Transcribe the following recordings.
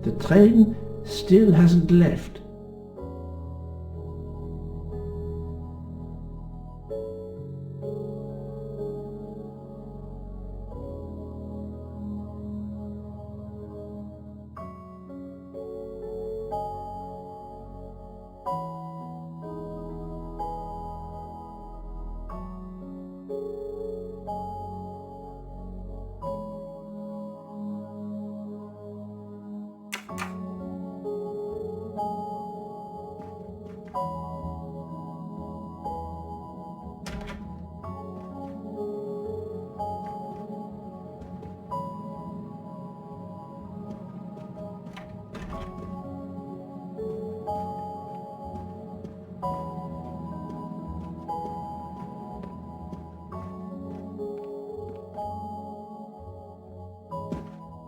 The train still hasn't left.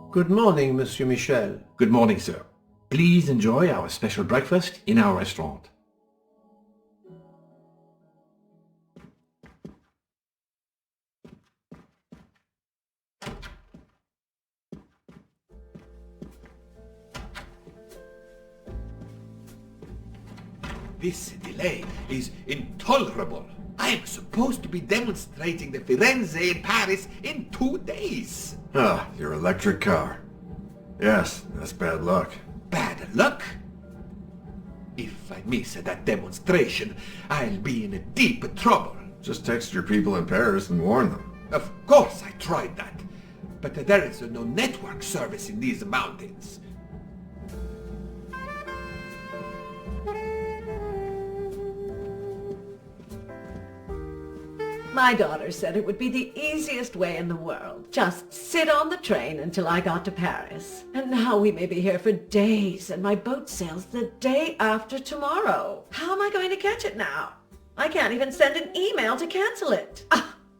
Good morning, Monsieur Michel. Good morning, sir. Please enjoy our special breakfast in our restaurant. This delay is intolerable. I am supposed to be demonstrating the Firenze in Paris in 2 days. Ah, your electric car. Yes, that's bad luck. Bad luck? If I miss that demonstration, I'll be in deep trouble. Just text your people in Paris and warn them. Of course I tried that, but there is no network service in these mountains. My daughter said it would be the easiest way in the world. Just sit on the train until I got to Paris. And now we may be here for days, and my boat sails the day after tomorrow. How am I going to catch it now? I can't even send an email to cancel it.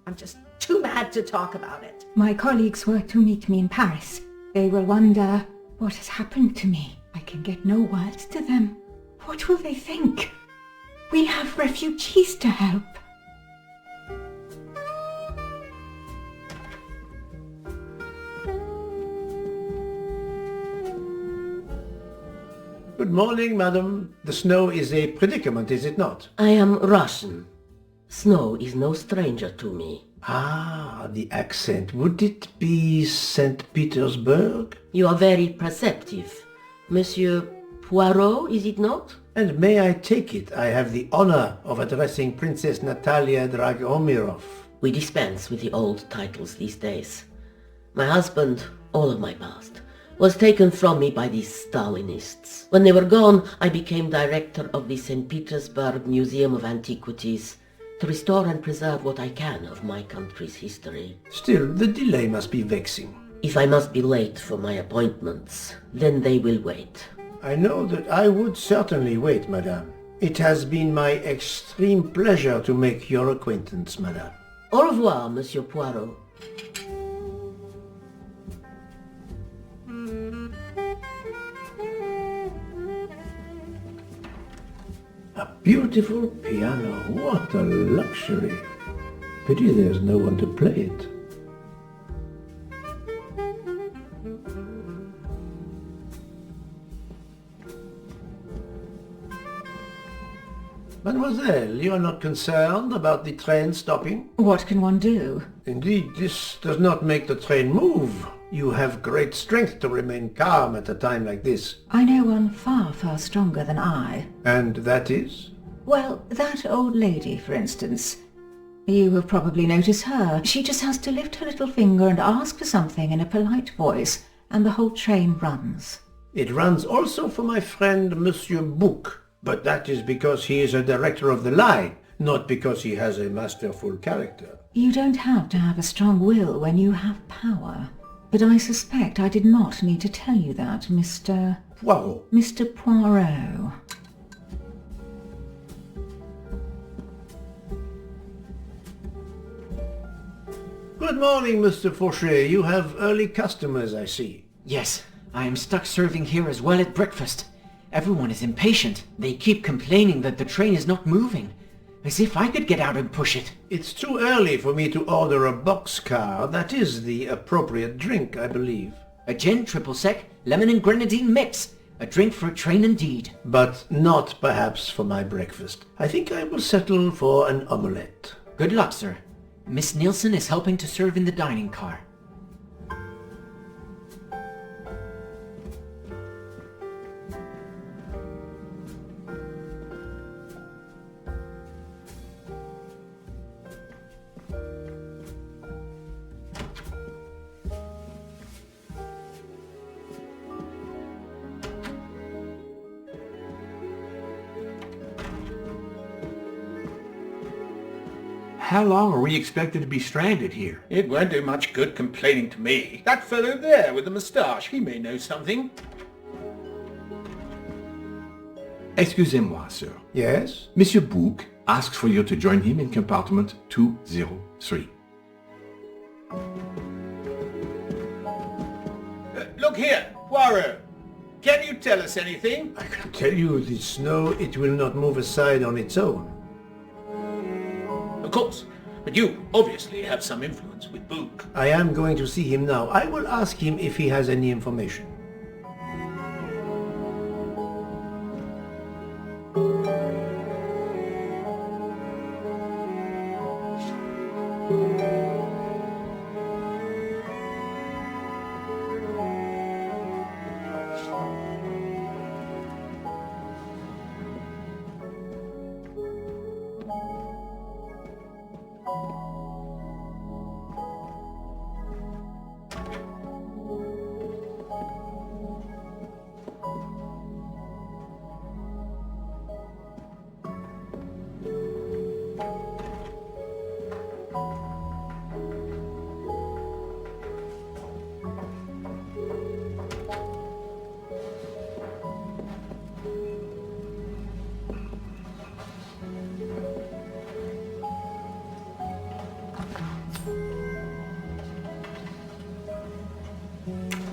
I'm just too mad to talk about it. My colleagues were to meet me in Paris. They will wonder what has happened to me. I can get no words to them. What will they think? We have refugees to help. Good morning, madam. The snow is a predicament, is it not? I am Russian. Snow is no stranger to me. Ah, the accent. Would it be St. Petersburg? You are very perceptive. Monsieur Poirot, is it not? And may I take it I have the honor of addressing Princess Natalia Dragomirov? We dispense with the old titles these days. My husband, all of my past, was taken from me by these Stalinists. When they were gone, I became director of the St. Petersburg Museum of Antiquities to restore and preserve what I can of my country's history. Still, the delay must be vexing. If I must be late for my appointments, then they will wait. I know that I would certainly wait, madame. It has been my extreme pleasure to make your acquaintance, madame. Au revoir, Monsieur Poirot. A beautiful piano, what a luxury. Pity there's no one to play it. Mademoiselle, you are not concerned about the train stopping? What can one do? Indeed, this does not make the train move. You have great strength to remain calm at a time like this. I know one far, far stronger than I. And that is? Well, that old lady, for instance. You have probably noticed her. She just has to lift her little finger and ask for something in a polite voice, and the whole train runs. It runs also for my friend Monsieur Bouc, but that is because he is a director of the line, not because he has a masterful character. You don't have to have a strong will when you have power. But I suspect I did not need to tell you that, Mr. Poirot. Mr. Poirot. Good morning, Mr. Fauchet. You have early customers, I see. Yes, I am stuck serving here as well at breakfast. Everyone is impatient. They keep complaining that the train is not moving. As if I could get out and push it. It's too early for me to order a boxcar. That is the appropriate drink, I believe. A gin triple sec, Lemon and grenadine mix. A drink for a train indeed. But not perhaps for my breakfast. I think I will settle for an omelette. Good luck, sir. Miss Nielsen is helping to serve in the dining car. How long are we expected to be stranded here? It won't do much good complaining to me. That fellow there with the moustache, he may know something. Excusez-moi, sir. Yes? Monsieur Bouc asks for you to join him in compartment 203. Look here, Poirot. Can you tell us anything? I can tell you the snow, it will not move aside on its own. Of course. But you obviously have some influence with Bouc. I am going to see him now. I will ask him if he has any information.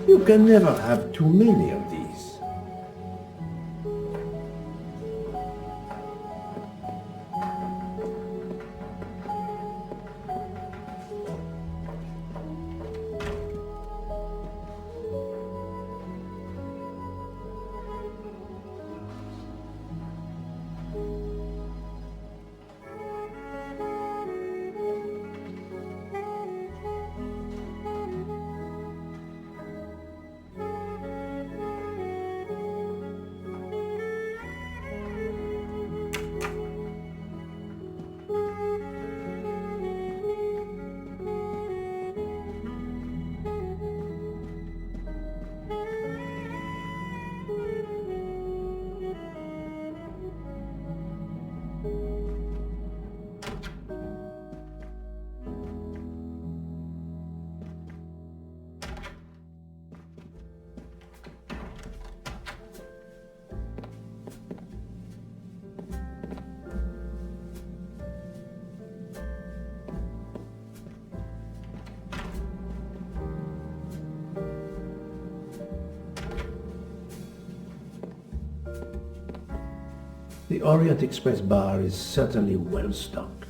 You can never have too many of these. The Orient Express bar is certainly well stocked.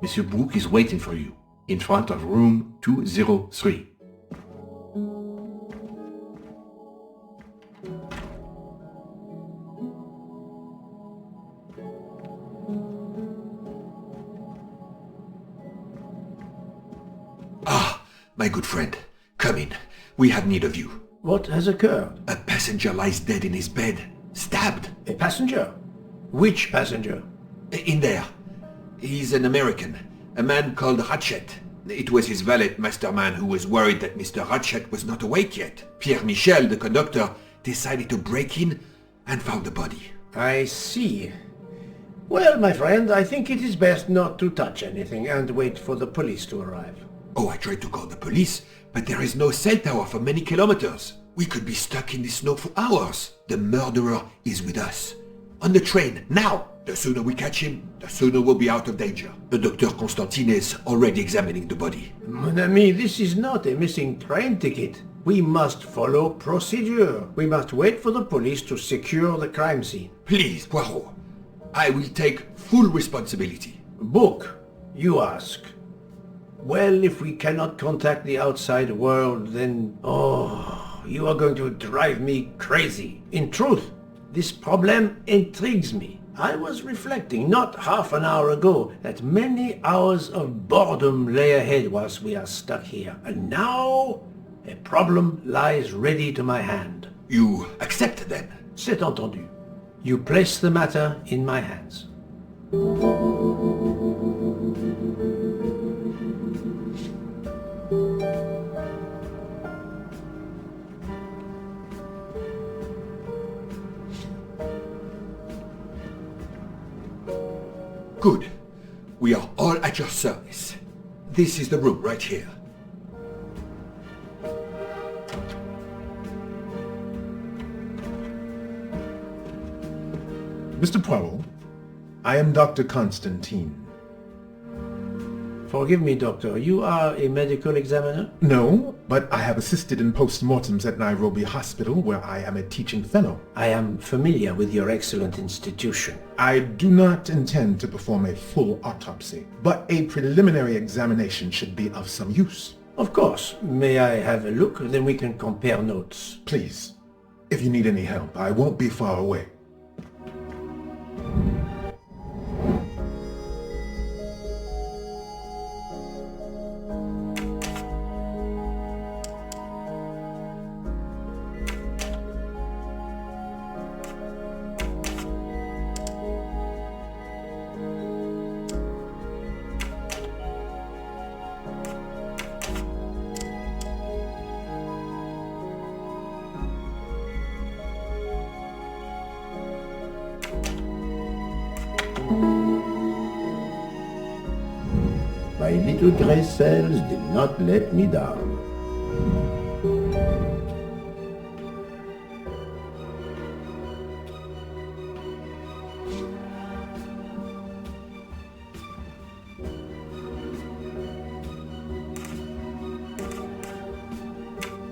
Monsieur Bouc is waiting for you in front of room 203. My good friend, come in. We have need of you. What has occurred? A passenger lies dead in his bed. Stabbed. A passenger? Which passenger? In there. He's an American. A man called Ratchet. It was his valet masterman who was worried that Mr. Ratchet was not awake yet. Pierre Michel, the conductor, decided to break in and found the body. I see. Well, my friend, I think it is best not to touch anything and wait for the police to arrive. Oh, I tried to call the police, but there is no cell tower for many kilometers. We could be stuck in the snow for hours. The murderer is with us. On the train, now! The sooner we catch him, the sooner we'll be out of danger. The Dr. Constantine is already examining the body. Mon ami, this is not a missing train ticket. We must follow procedure. We must wait for the police to secure the crime scene. Please, Poirot. I will take full responsibility. Book, you ask. Well, if we cannot contact the outside world, then... Oh, you are going to drive me crazy. In truth, this problem intrigues me. I was reflecting not half an hour ago that many hours of boredom lay ahead whilst we are stuck here. And now, a problem lies ready to my hand. You accept then? C'est entendu. You place the matter in my hands. Good. We are all at your service. This is the room right here. Mr. Poirot, I am Dr. Constantine. Forgive me, Doctor. You are a medical examiner? No, but I have assisted in post-mortems at Nairobi Hospital, where I am a teaching fellow. I am familiar with your excellent institution. I do not intend to perform a full autopsy, but a preliminary examination should be of some use. Of course. May I have a look? Then we can compare notes. Please, if you need any help, I won't be far away. My little gray cells did not let me down.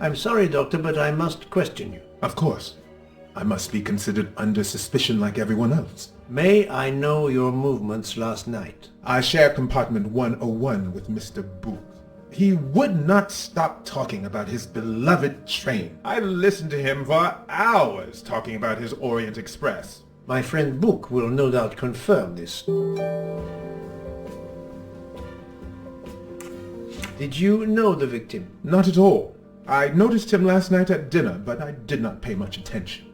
I'm sorry, Doctor, but I must question you. Of course. I must be considered under suspicion like everyone else. May I know your movements last night? I share compartment 101 with Mr. Booth. He would not stop talking about his beloved train. I listened to him for hours talking about his Orient Express. My friend Book will no doubt confirm this. Did you know the victim? Not at all. I noticed him last night at dinner, but I did not pay much attention.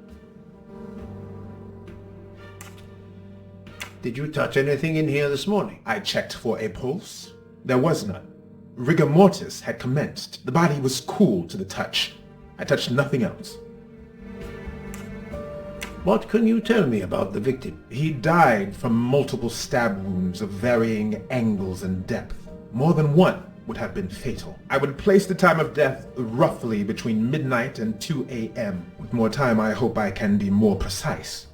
Did you touch anything in here this morning? I checked for a pulse. There was none. Rigor mortis had commenced. The body was cool to the touch. I touched nothing else. What can you tell me about the victim? He died from multiple stab wounds of varying angles and depth. More than one would have been fatal. I would place the time of death roughly between midnight and 2 a.m. With more time, I hope I can be more precise.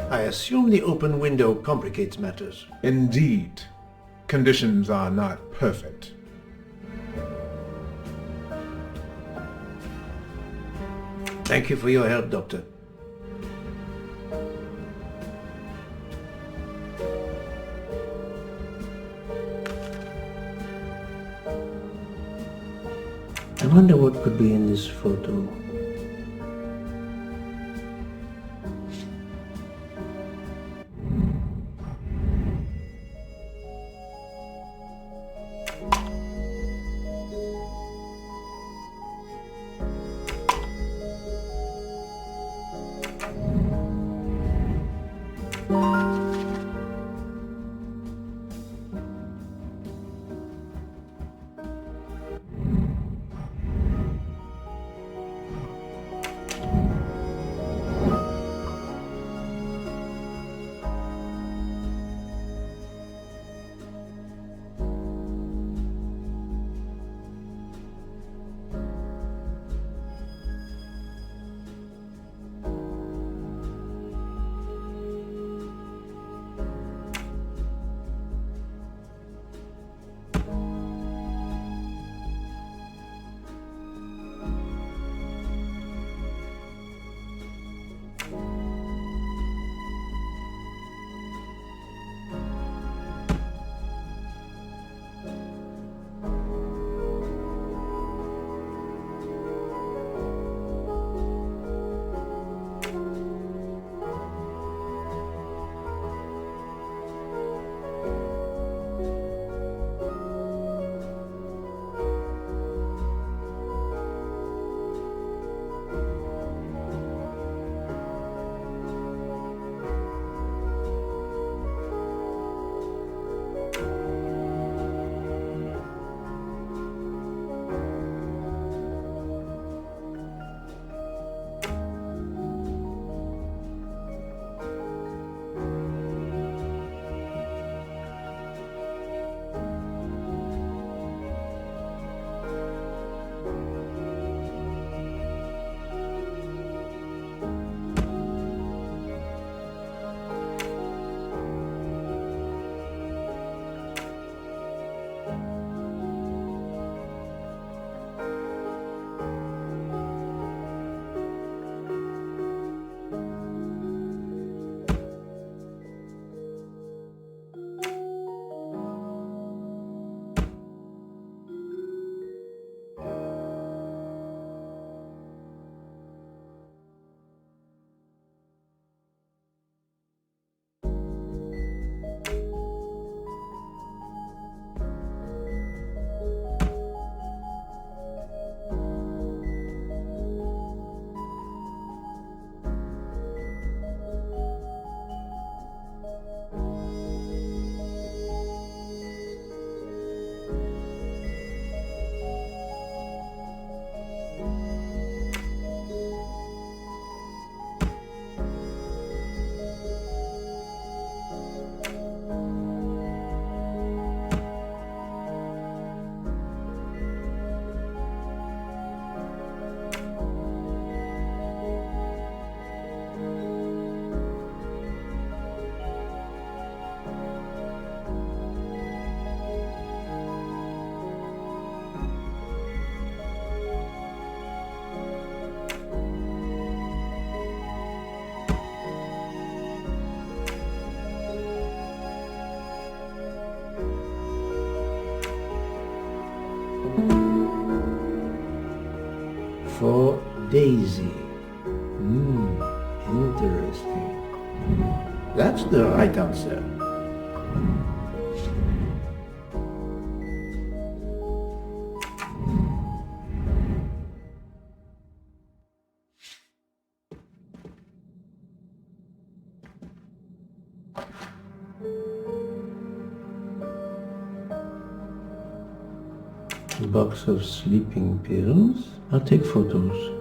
I assume the open window complicates matters. Indeed. Conditions are not perfect. Thank you for your help, Doctor. I wonder what could be in this photo. For Daisy. Interesting. That's the right answer. A box of sleeping pills. I'll take photos.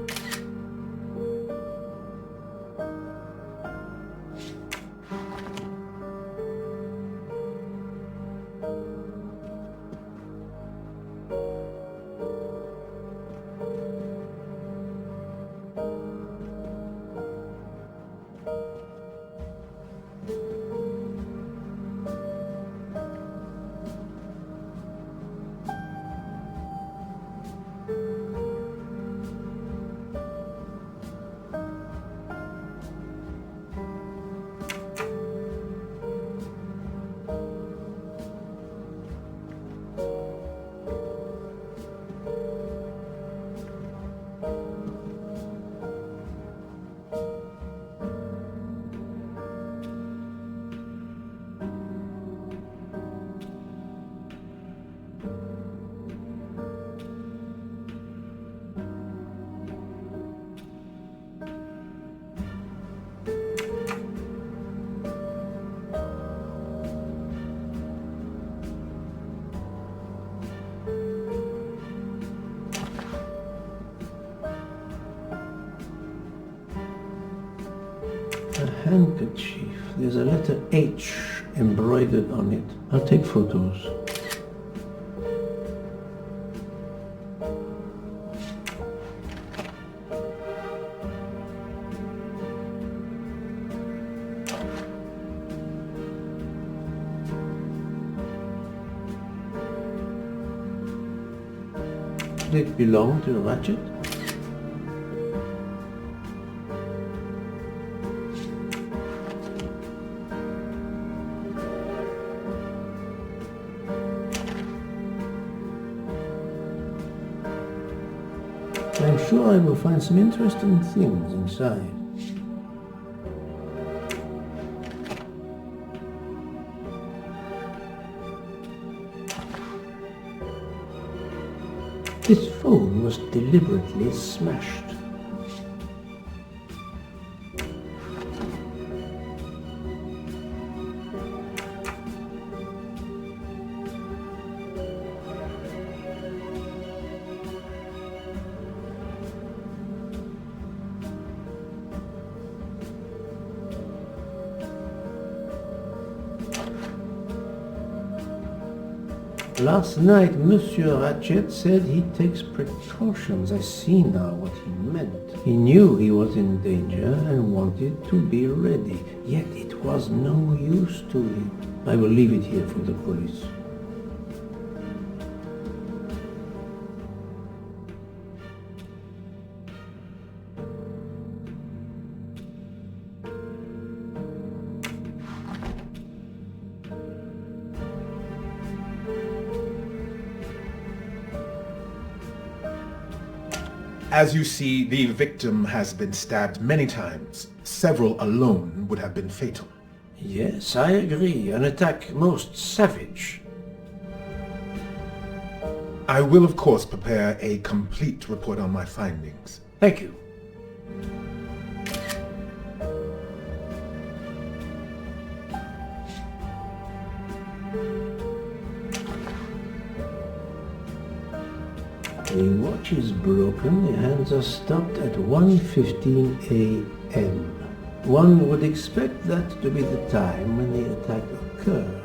A handkerchief. There's a letter H embroidered on it. I'll take photos. Did it belong to Ratchet? I'm sure I will find some interesting things inside. This phone was deliberately smashed. Last night, Monsieur Ratchet said he takes precautions. I see now what he meant. He knew he was in danger and wanted to be ready, yet it was no use to him. I will leave it here for the police. As you see, the victim has been stabbed many times. Several alone would have been fatal. Yes, I agree. An attack most savage. I will, of course, prepare a complete report on my findings. Thank you. The watch is broken, the hands are stopped at 1:15 a.m. One would expect that to be the time when the attack occurred.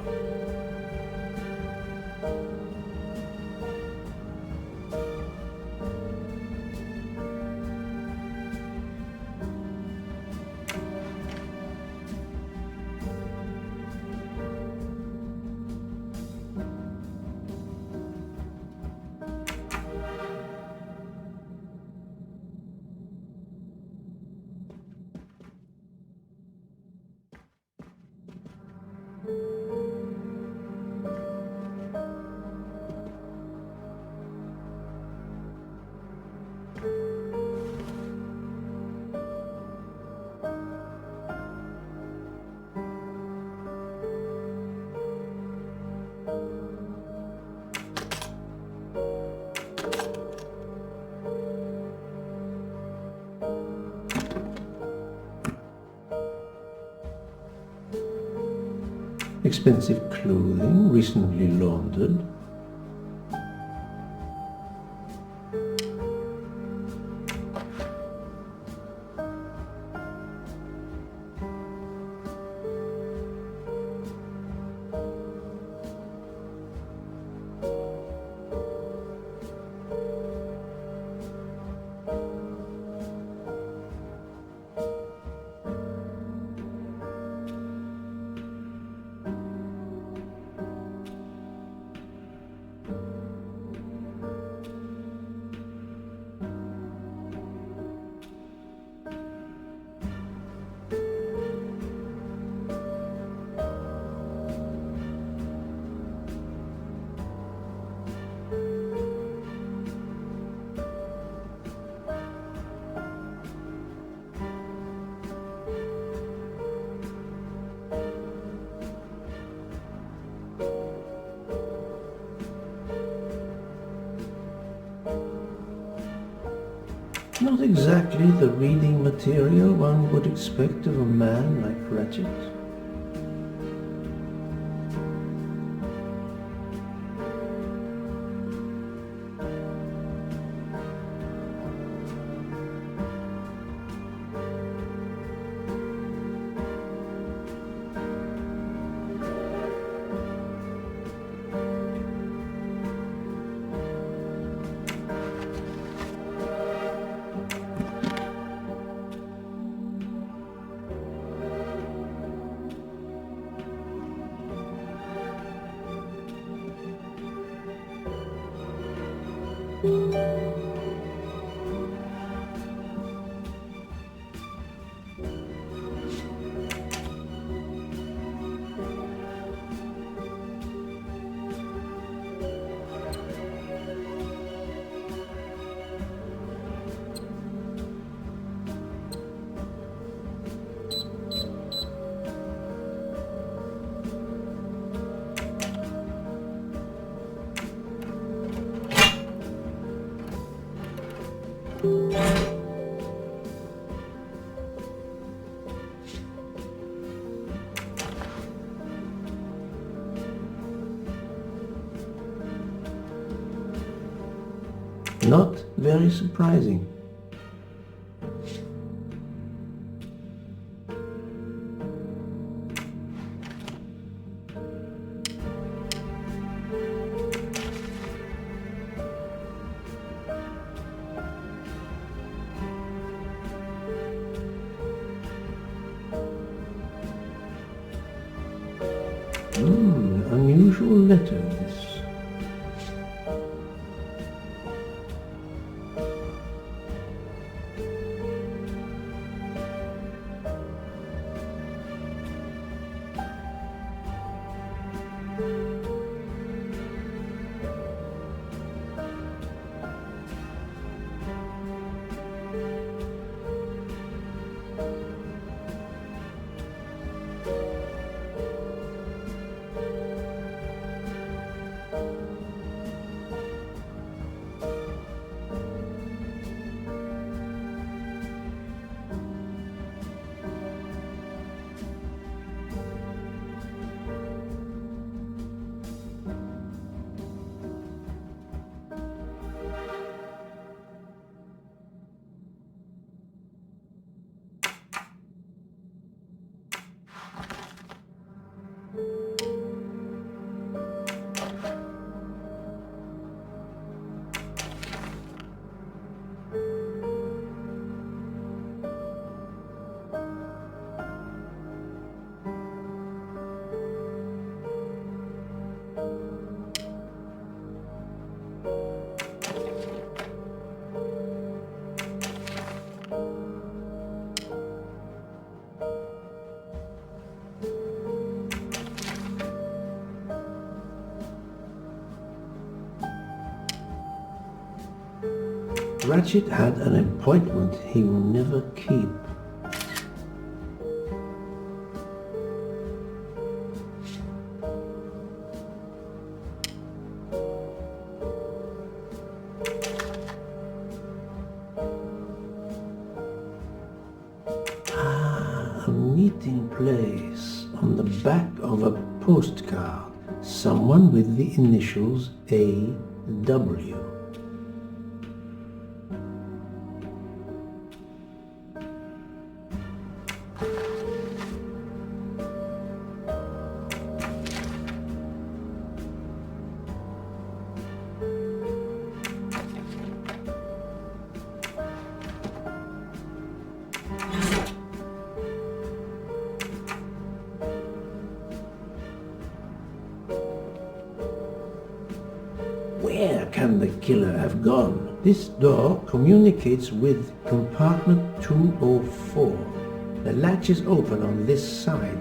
expensive clothing, recently laundered. Not exactly the reading material one would expect of a man like Ratchet. Not very surprising. Unusual letter, this. Ratchet had an appointment he will never keep. A meeting place on the back of a postcard. Someone with the initials A.W. Where can the killer have gone? This door communicates with compartment 204. The latch is open on this side.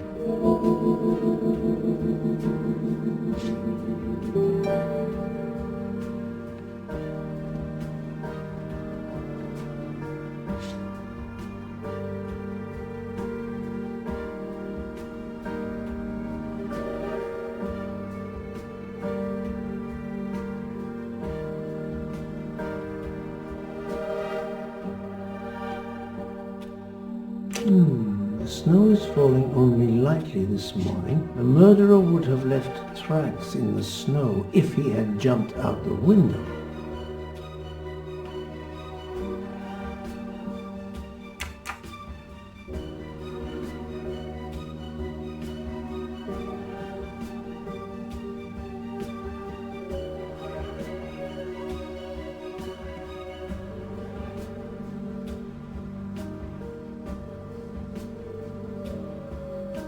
The snow is falling only lightly this morning. The murderer would have left tracks in the snow if he had jumped out the window.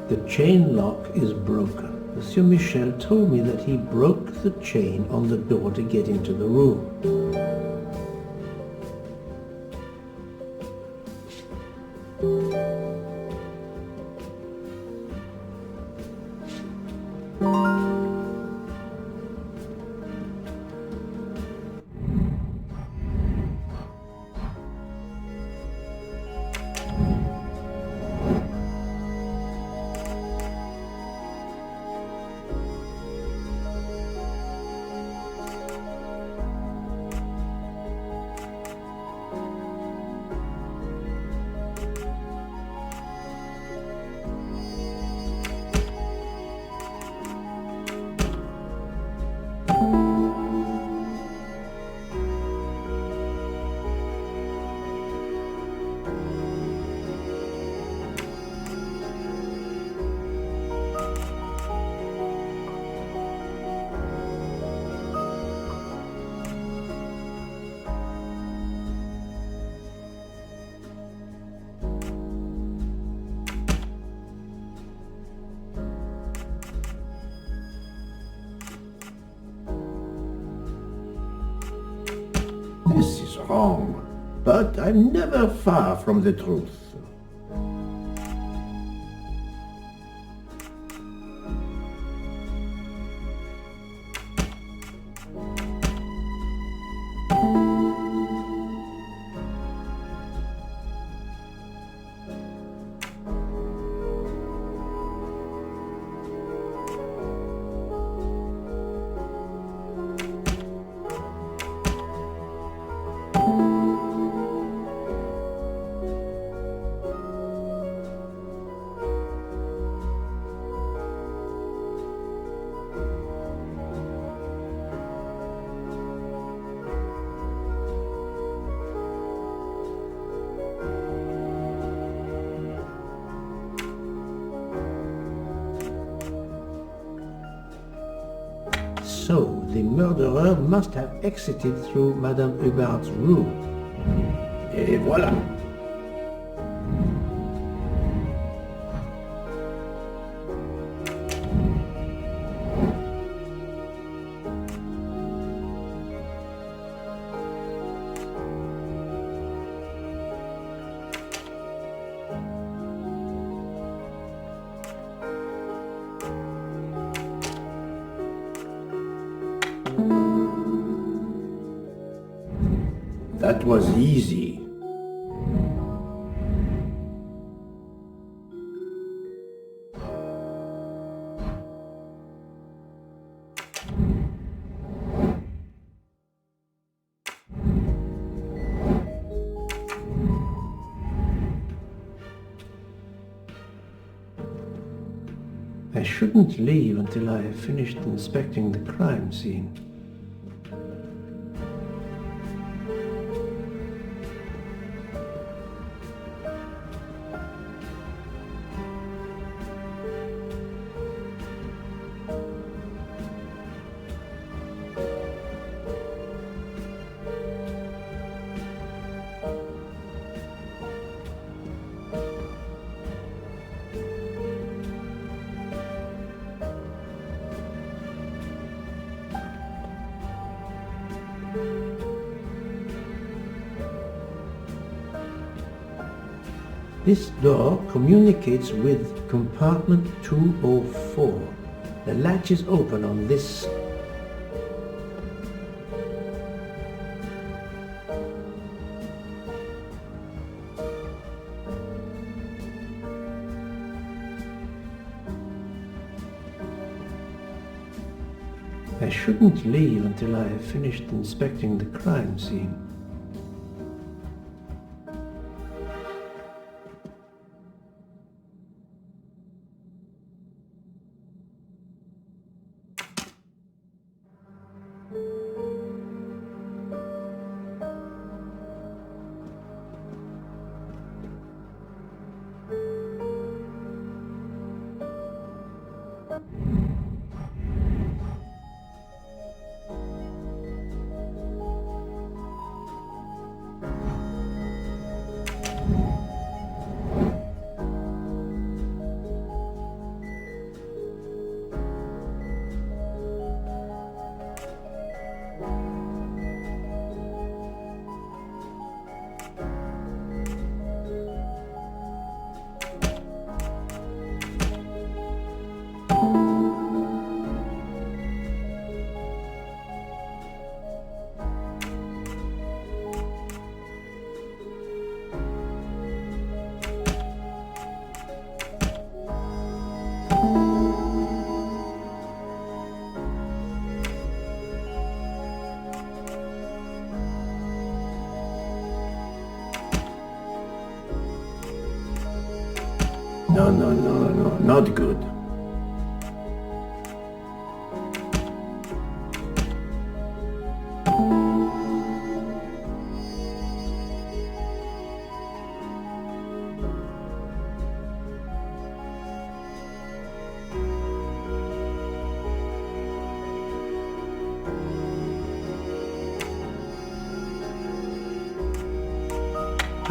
The chain lock is broken. Monsieur Michel told me that he broke the chain on the door to get into the room. This is wrong, but I'm never far from the truth. So, the murderer must have exited through Madame Hubbard's room. Et voilà! That was easy. I shouldn't leave until I have finished inspecting the crime scene. This door communicates with compartment 204. The latch is open on this. I shouldn't leave until I have finished inspecting the crime scene. No, not good.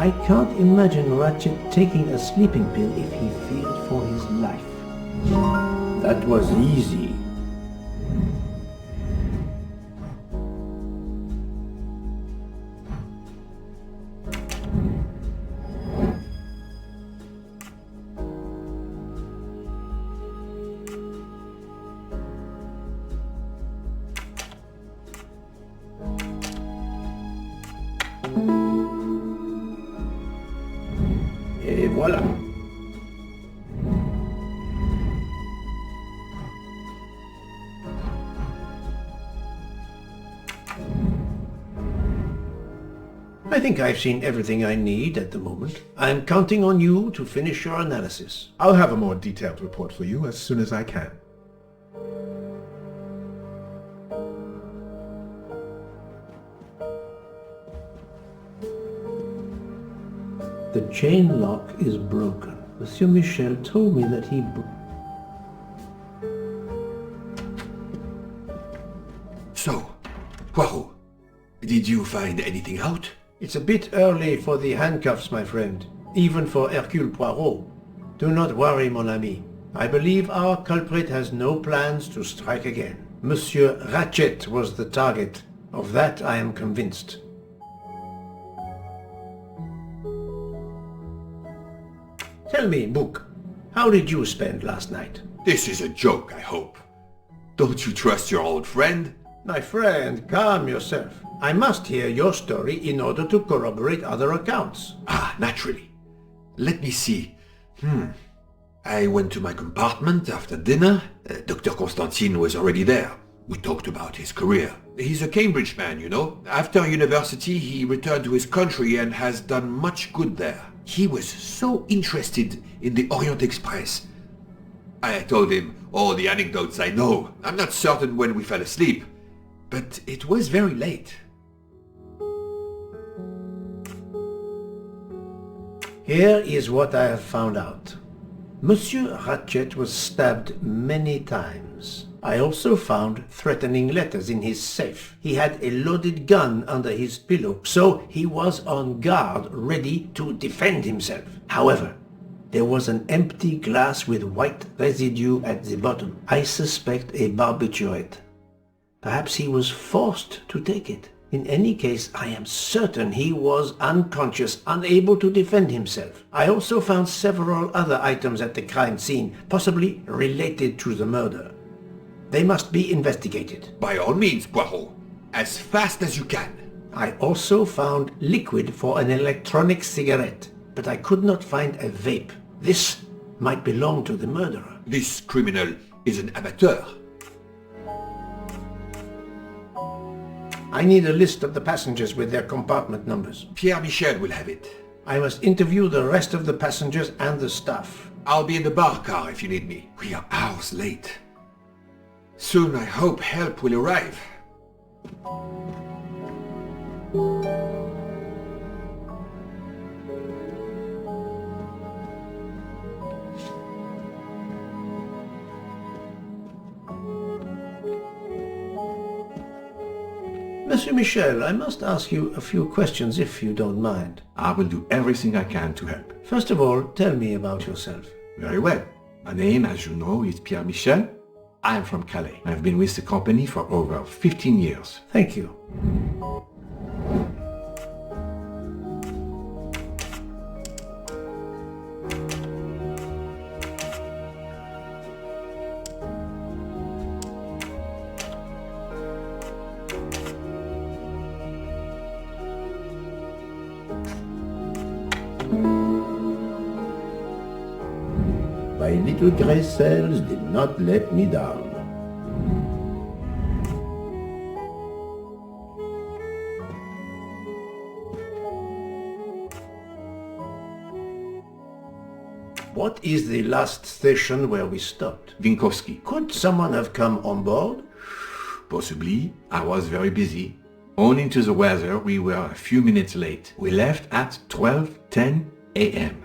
I can't imagine Ratchet taking a sleeping pill if he feared for his life. That was easy. Et voilà. I think I've seen everything I need at the moment. I'm counting on you to finish your analysis. I'll have a more detailed report for you as soon as I can. The chain lock is broken. Monsieur Michel told me that he So, Poirot, did you find anything out? It's a bit early for the handcuffs, my friend. Even for Hercule Poirot. Do not worry, mon ami. I believe our culprit has no plans to strike again. Monsieur Ratchet was the target. Of that I am convinced. Tell me, Book, how did you spend last night? This is a joke, I hope. Don't you trust your old friend? My friend, calm yourself. I must hear your story in order to corroborate other accounts. Ah, naturally. Let me see. I went to my compartment after dinner. Dr. Constantine was already there. We talked about his career. He's a Cambridge man, you know. After university, he returned to his country and has done much good there. He was so interested in the Orient Express. I told him all the anecdotes I know. I'm not certain when we fell asleep, but it was very late. Here is what I have found out. Monsieur Ratchet was stabbed many times. I also found threatening letters in his safe. He had a loaded gun under his pillow, so he was on guard, ready to defend himself. However, there was an empty glass with white residue at the bottom. I suspect a barbiturate. Perhaps he was forced to take it. In any case, I am certain he was unconscious, unable to defend himself. I also found several other items at the crime scene, possibly related to the murder. They must be investigated. By all means, Poirot. As fast as you can. I also found liquid for an electronic cigarette, but I could not find a vape. This might belong to the murderer. This criminal is an amateur. I need a list of the passengers with their compartment numbers. Pierre Michel will have it. I must interview the rest of the passengers and the staff. I'll be in the bar car if you need me. We are hours late. Soon I hope help will arrive. Monsieur Michel, I must ask you a few questions if you don't mind. I will do everything I can to help. First of all, tell me about yourself. Very well. My name, as you know, is Pierre Michel. I am from Calais. I've been with the company for over 15 years. Thank you. My little grey cells did not let me down. What is the last station where we stopped? Winkowski. Could someone have come on board? Possibly. I was very busy. Owing to the weather, we were a few minutes late. We left at 12:10 a.m.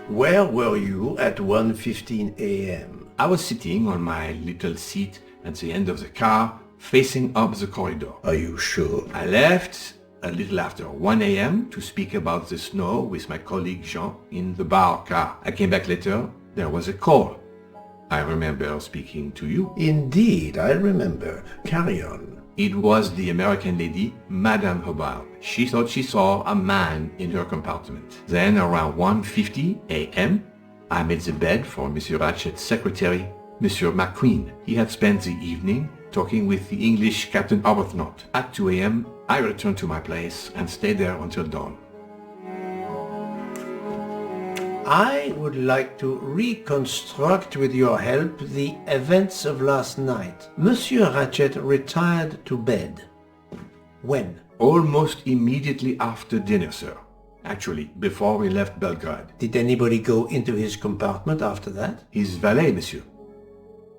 Where were you at 1:15 a.m.? I was sitting on my little seat at the end of the car, facing up the corridor. Are you sure? I left a little after 1 a.m. to speak about the snow with my colleague Jean in the bar car. I came back later. There was a call. I remember speaking to you. Indeed, I remember. Carry on. It was the American lady, Madame Hobart. She thought she saw a man in her compartment. Then around 1:50 a.m., I made the bed for Monsieur Ratchet's secretary, Monsieur McQueen. He had spent the evening talking with the English Captain Arbuthnot. At 2 a.m., I returned to my place and stayed there until dawn. I would like to reconstruct with your help the events of last night. Monsieur Ratchet retired to bed. When? Almost immediately after dinner, sir. Actually, before we left Belgrade. Did anybody go into his compartment after that? His valet, monsieur.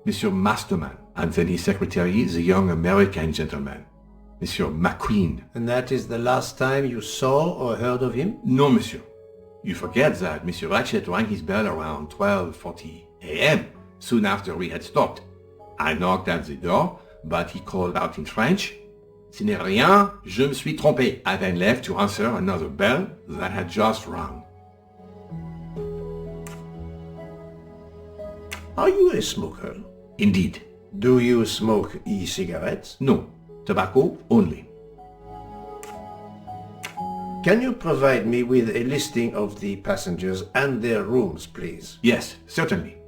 Monsieur Masterman. And then his secretary, the young American gentleman, Monsieur McQueen. And that is the last time you saw or heard of him? No, monsieur. You forget that Monsieur Ratchet rang his bell around 12:40 a.m., soon after we had stopped. I knocked at the door, but he called out in French, "Ce n'est rien, je me suis trompé." I then left to answer another bell that had just rung. Are you a smoker? Indeed. Do you smoke e-cigarettes? No, tobacco only. Can you provide me with a listing of the passengers and their rooms, please? Yes, certainly.